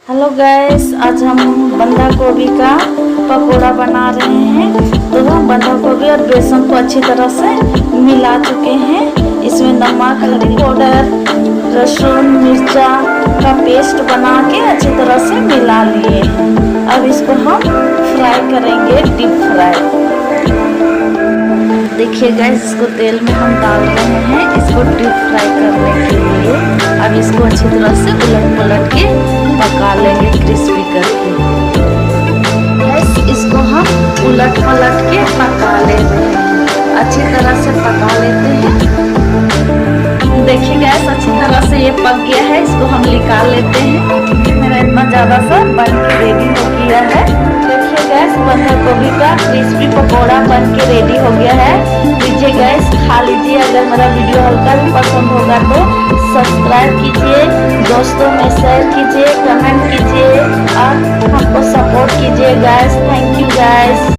Hello guys, आज हम बंधा गोभी का पकोड़ा बना रहे हैं। तो हम बंधा गोभी और बेसन को अच्छी तरह से मिला चुके हैं। इसमें नमक, हल्दी पाउडर, लहसुन मिर्चा का पेस्ट बना के अच्छी तरह से मिला लिए हैं। अब इसको हम फ्राई करेंगे, डीप फ्राई। देखिए गैस, इसको तेल में हम डाल रहे हैं इसको डीप फ्राई करने के लिए। अब इसको अच्छी तरह से उलट पलट के पका लेंगे क्रिस्पी करके। गैस, इसको हम उलट पलट के पका ले रहे हैं, अच्छी तरह से पका लेते हैं। देखिए गैस, अच्छी तरह से ये पक गया है, इसको हम निकाल लेते हैं। मेरा इतना ज़्यादा सा बन के रेडी हो गया है। देखिए गैस, बंधा गोभी का क्रिस्पी पकौड़ा बन के रेडी हो गया है। लीजिए गैस, खा लीजिए। अगर मेरा वीडियो हल्का भी पसंद होगा तो सब्सक्राइब कीजिए, दोस्तों में शेयर कीजिए, कमेंट कीजिए और हमको सपोर्ट कीजिए गैस। Thank you gas.